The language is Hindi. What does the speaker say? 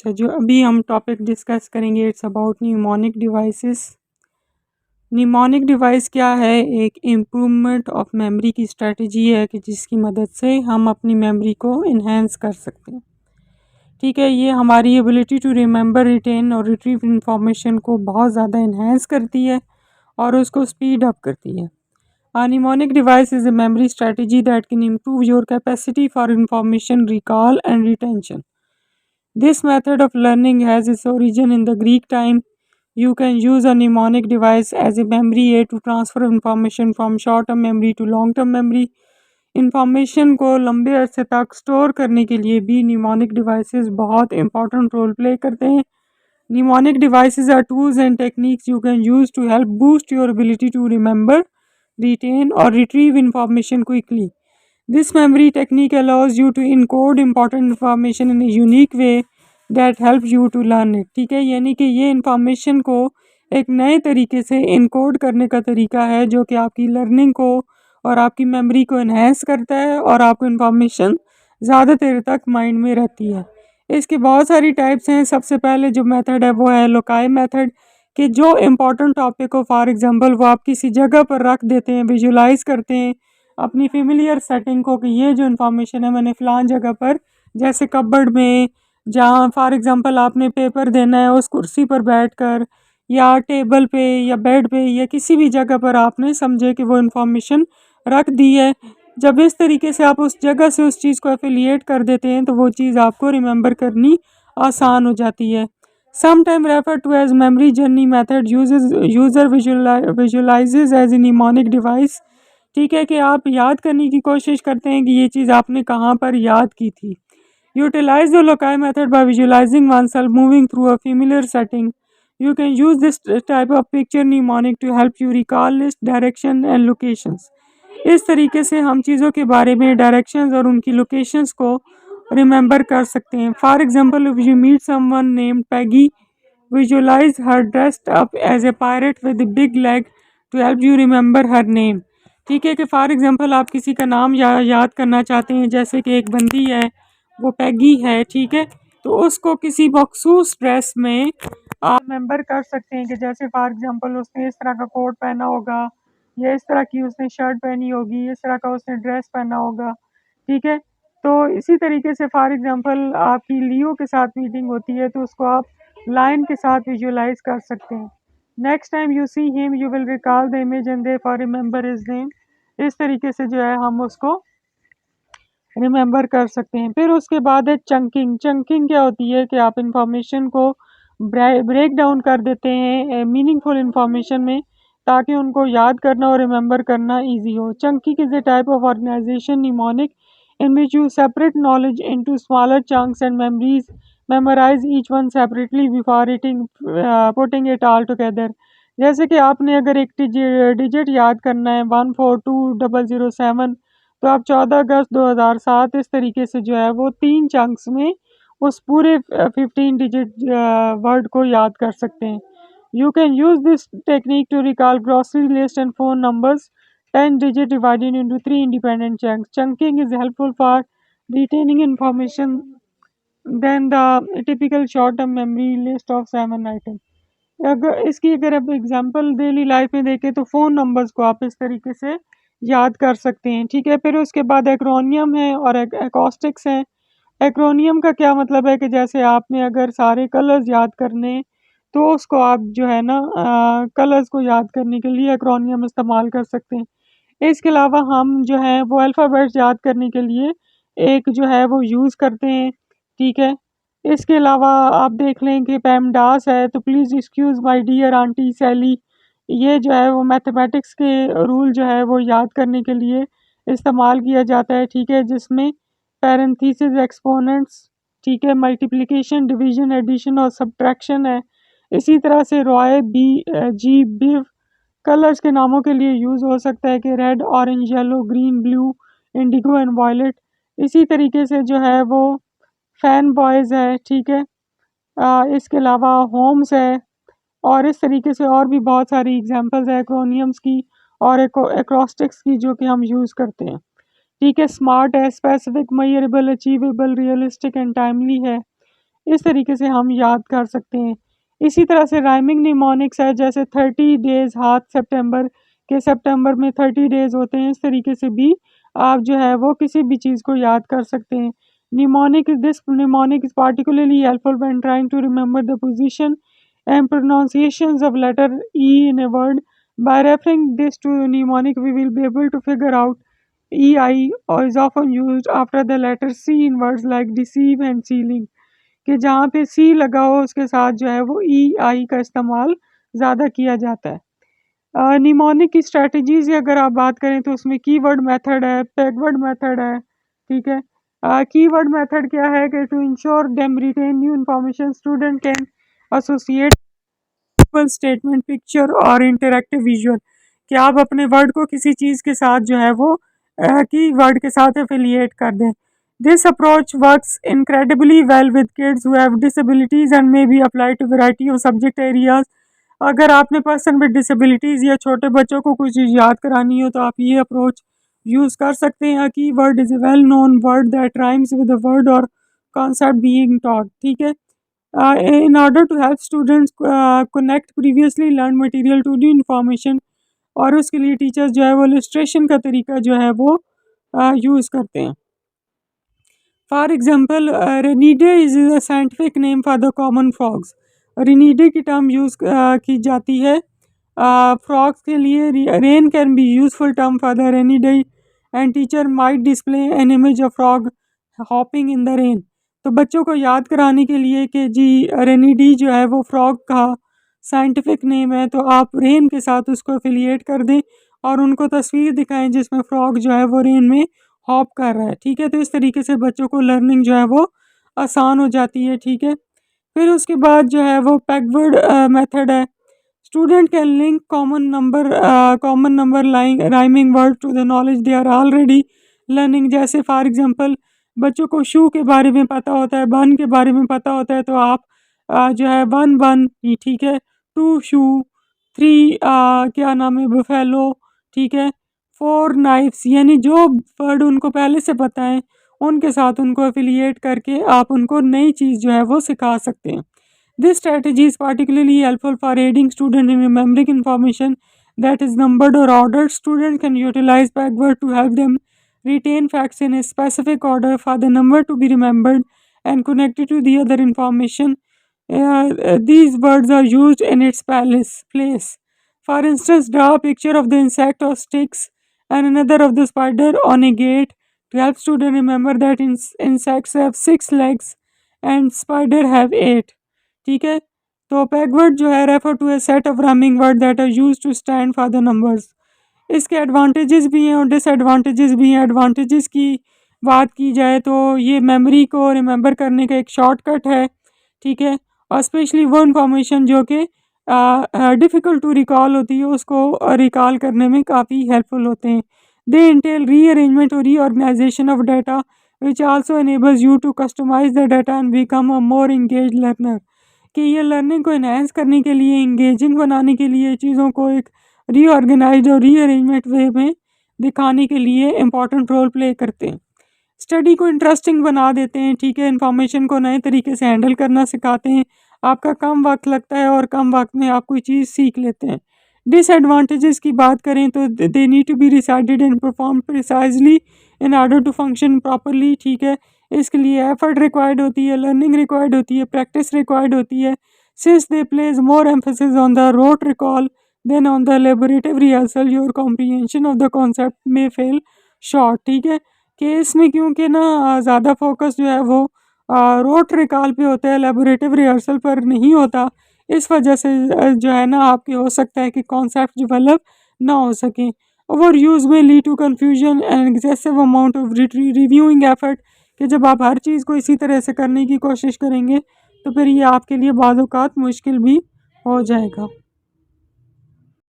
अच्छा, जो अभी हम टॉपिक डिस्कस करेंगे it's about mnemonic devices. Mnemonic device क्या है? एक इम्प्रूवमेंट ऑफ मेमोरी की स्ट्रेटजी है कि जिसकी मदद से हम अपनी मेमोरी को इन्हेंस कर सकते हैं। ठीक है, ये हमारी एबिलिटी टू रिमेंबर, रिटेन और रिट्रीव इंफॉर्मेशन को बहुत ज़्यादा इन्हेंस करती है और उसको स्पीड अप करती है। A mnemonic device is a memory strategy that can improve your capacity for information recall and retention. This method of learning has its origin in the Greek time. You can use a mnemonic device as a memory aid to transfer information from short-term memory to long-term memory. Information को लंबे अरसे तक स्टोर करने के लिए भी न्यूमोनिक डिवाइसेस बहुत इंपॉर्टेंट रोल प्ले करते हैं। Mnemonic devices are tools and techniques you can use to help boost your ability to remember, retain, or retrieve information quickly. This memory technique allows you to encode important information in a unique way that helps you to learn it. ठीक है, यानी कि ये इंफॉर्मेशन को एक नए तरीके से इनकोड करने का तरीका है जो कि आपकी लर्निंग को और आपकी मेमोरी को इन्हेंस करता है और आपको इंफॉर्मेशन ज़्यादा देर तक माइंड में रहती है। इसकी बहुत सारी टाइप्स हैं। सबसे पहले जो मेथड है वो है लोकाई मेथड, कि जो इम्पोर्टेंट टॉपिक को फॉर एग्जांपल वो आप किसी जगह पर रख देते हैं, विजुलाइज करते हैं अपनी फेमिलियर सेटिंग को कि ये जो इन्फॉर्मेशन है मैंने फ़लाँ जगह पर, जैसे कबर्ड में, जहाँ फॉर एग्जांपल आपने पेपर देना है उस कुर्सी पर बैठकर या टेबल पे या बेड पे या किसी भी जगह पर आपने समझे कि वो इन्फॉर्मेशन रख दी है। जब इस तरीके से आप उस जगह से उस चीज़ को एफिलिएट कर देते हैं तो वो चीज़ आपको रिमेंबर करनी आसान हो जाती है। Sometime refer to as memory journey method user visualizes as a mnemonic device. ठीक है, कि आप याद करने की कोशिश करते हैं कि ये चीज़ आपने कहाँ पर याद की थी। Utilise the loci method by visualising oneself moving through a familiar setting. You can use this type of picture mnemonic to help you recall list, direction and locations. इस तरीके से हम चीज़ों के बारे में डायरेक्शंस और उनकी लोकेशंस को रिमेंबर कर सकते हैं। For example, if you meet someone named Peggy, visualise her dressed up as a pirate with big leg to help you remember her name. ठीक है, कि फॉर एग्जांपल आप किसी का नाम याद करना चाहते हैं, जैसे कि एक बंदी है वो पैगी है, ठीक है, तो उसको किसी मखसूस ड्रेस में आप रिमेंबर कर सकते हैं कि जैसे फॉर एग्जांपल उसने इस तरह का कोट पहना होगा या इस तरह की उसने शर्ट पहनी होगी, इस तरह का उसने ड्रेस पहना होगा। ठीक है, तो इसी तरीके से फॉर एग्जांपल आपकी लियो के साथ मीटिंग होती है तो उसको आप लाइन के साथ विजुलाइज कर सकते हैं। Next time you see him you will recall the image and therefore remember his name. इस तरीके से जो है हम उसको रिमेंबर कर सकते हैं। फिर उसके बाद है चंकिंग। चंकिंग क्या होती है कि आप इंफॉर्मेशन को ब्रेक डाउन कर देते हैं मीनिंगफुल इंफॉर्मेशन में ताकि उनको याद करना और रिमेंबर करना इजी हो। Chunking is a type of organisation mnemonic in which you separate knowledge into smaller chunks and memorize each one separately before putting it all together। जैसे कि आपने अगर एक डिजिट याद करना है 142007, तो आप 14 अगस्त 2007 इस तरीके से जो है वो 3 चंक्स में उस पूरे 15 डिजिट वर्ड को याद कर सकते हैं। You can use this technique to recall grocery list and phone numbers 10 digit divided into 3 independent chunks. Chunking is helpful for retaining information than the typical short-term memory list of 7 items. अगर आप एग्जांपल डेली लाइफ में देखें तो फ़ोन नंबर्स को आप इस तरीके से याद कर सकते हैं। ठीक है, फिर उसके बाद एक्रोनियम है और एकॉस्टिक्स हैं। एक्रोनियम का क्या मतलब है कि जैसे आपने अगर सारे कलर्स याद करने तो उसको आप जो है ना कलर्स को याद करने के लिए एक्रोनियम इस्तेमाल कर सकते हैं। इसके अलावा हम जो है वो अल्फ़ाबेट्स याद करने के लिए एक जो है वो यूज़ करते हैं। ठीक है, इसके अलावा आप देख लें कि पेमडास है, तो please excuse my dear aunty Sally. ये जो है वो मैथमेटिक्स के रूल जो है वो याद करने के लिए इस्तेमाल किया जाता है। ठीक है, जिसमें पैरेंथेसिस, एक्सपोनेंट्स, ठीक है, मल्टीप्लिकेशन, डिवीज़न, एडिशन और सब्ट्रैक्शन है। इसी तरह से रॉय जी बिव कलर्स के नामों के लिए यूज़ हो सकता है कि red, orange, yellow, green, blue, indigo and violet. इसी तरीके से जो है वो फैन बॉयज़ है, ठीक है। इसके अलावा होम्स है और इस तरीके से और भी बहुत सारी एग्जांपल्स है एक्रोनियम्स की और एक्रोस्टिक्स की जो कि हम यूज़ करते हैं। ठीक है, स्मार्ट है, specific, measurable, achievable, realistic and timely है। इस तरीके से हम याद कर सकते हैं। इसी तरह से राइमिंग निमोनिक्स है, जैसे 30 डेज़ हाथ सितंबर के, सितंबर में 30 डेज़ होते हैं। इस तरीके से भी आप जो है वो किसी भी चीज़ को याद कर सकते हैं। This mnemonic is particularly helpful when trying to remember the position and pronunciations of letter E in a word. By referring this to mnemonic, we will be able to figure out EI is often used after the letter C in words like deceive and sealing, कि जहाँ पे C लगा हो उसके साथ जो है वो EI का इस्तेमाल ज़्यादा किया जाता है। निमोनिक की स्ट्रेटजीज़ की अगर आप बात करें तो उसमें कीवर्ड मेथड है, पेगवर्ड मेथड है, ठीक है। कीवर्ड मेथड क्या है कि to ensure them retain new information, student can associate statement, picture और इंटरैक्टिव विजुअल, कि आप अपने वर्ड को किसी चीज़ के साथ जो है वो की वर्ड के साथ एफिलिएट कर दें। This approach works incredibly well with kids who have disabilities and may be apply to variety of subject areas. अगर आपने पर्सन विद डिसेबिलिटीज़ या छोटे बच्चों को कुछ चीज़ याद करानी हो तो आप ये अप्रोच यूज़ कर सकते हैं। की word is a well known word that rhymes with a word और कॉन्सेप्ट बीइंग टॉट, ठीक है। In order to help students connect previously learned material to new information, और उसके लिए टीचर्स जो है वो इलस्ट्रेशन का तरीका जो है वो यूज़ करते हैं। For example, Ranidae is a scientific name for the common frogs. Ranidae की टर्म यूज़ की जाती है फ्रॉग्स के लिए। Rain can be useful term for the rainy day and teacher might display an image of frog hopping in the rain. तो बच्चों को याद कराने के लिए कि जी रेनी डे जो है वो फ्रॉग का साइंटिफिक नेम है, तो आप रेन के साथ उसको एफिलिएट कर दें और उनको तस्वीर दिखाएं जिसमें फ्रॉग जो है वो रेन में हॉप कर रहा है, ठीक है। तो इस तरीके से बच्चों को लर्निंग जो है वो आसान हो जाती है, ठीक है। फिर उसके बाद जो है वो पैगवर्ड मेथड है। Student can link common number line rhyming word to the knowledge they are already learning. जैसे फॉर एग्जांपल, बच्चों को शू के बारे में पता होता है, बन के बारे में पता होता है, तो आप जो है वन बन, ठीक है, टू शू, थ्री क्या नाम है बुफेलो, ठीक है, फोर नाइफ्स, यानी जो वर्ड उनको पहले से पता है उनके साथ उनको एफिलिएट करके आप उनको नई चीज़ जो है वो सिखा सकते हैं। This strategy is particularly helpful for aiding students in remembering information that is numbered or ordered. Students can utilize backward to help them retain facts in a specific order for the number to be remembered and connected to the other information. These words are used in its place. For instance, draw a picture of the insect or sticks and another of the spider on a gate to help students remember that insects have 6 legs and spider have 8, ठीक है। तो पैगवर्ड जो है refer to a set of rhyming word that are used to stand for the numbers. इसके एडवांटेजेस भी हैं और डिसएडवांटेजेस भी हैं। एडवांटेजेस की बात की जाए तो ये मेमोरी को रिमेंबर करने का एक शॉर्टकट है, ठीक है, और स्पेशली वो इंफॉर्मेशन जो कि डिफ़िकल्ट टू रिकॉल होती है उसको रिकॉल करने में काफ़ी हेल्पफुल होते हैं। दे इंटेल रीअरेंजमेंट और reorganisation of data which also enables you to customise the data and become a more engage learner, कि ये लर्निंग को इन्हेंस करने के लिए, इंगेजिंग बनाने के लिए, चीज़ों को एक रीऑर्गेनाइज और रीअरेंजमेंट वे में दिखाने के लिए इम्पॉर्टेंट रोल प्ले करते हैं। स्टडी को इंटरेस्टिंग बना देते हैं, ठीक है, इन्फॉर्मेशन को नए तरीके से हैंडल करना सिखाते हैं, आपका कम वक्त लगता है और कम वक्त में आप कोई चीज़ सीख लेते हैं। डिसएडवांटेजेस की बात करें तो they need to be recited and perform precisely in order to function properly, ठीक है। इसके लिए एफर्ट रिक्वायर्ड होती है, लर्निंग रिक्वायर्ड होती है, प्रैक्टिस रिक्वायर्ड होती है। Since they place more emphasis on the rote recall than on the elaborative rehearsal, your comprehension of the concept में फेल शॉर्ट, ठीक है। कि इसमें क्योंकि ना ज़्यादा फोकस जो है वो रोट रिकॉल पे होता है, लेबोरेटिव रिहर्सल पर नहीं होता। इस वजह से जो है ना आपके हो सकता है कि कॉन्सेप्ट डेवलप ना हो सकें। ओवर यूज़ में lead to confusion and excessive amount of reviewing effort, कि जब आप हर चीज़ को इसी तरह से करने की कोशिश करेंगे तो फिर ये आपके लिए बाज़ औक़ात मुश्किल भी हो जाएगा।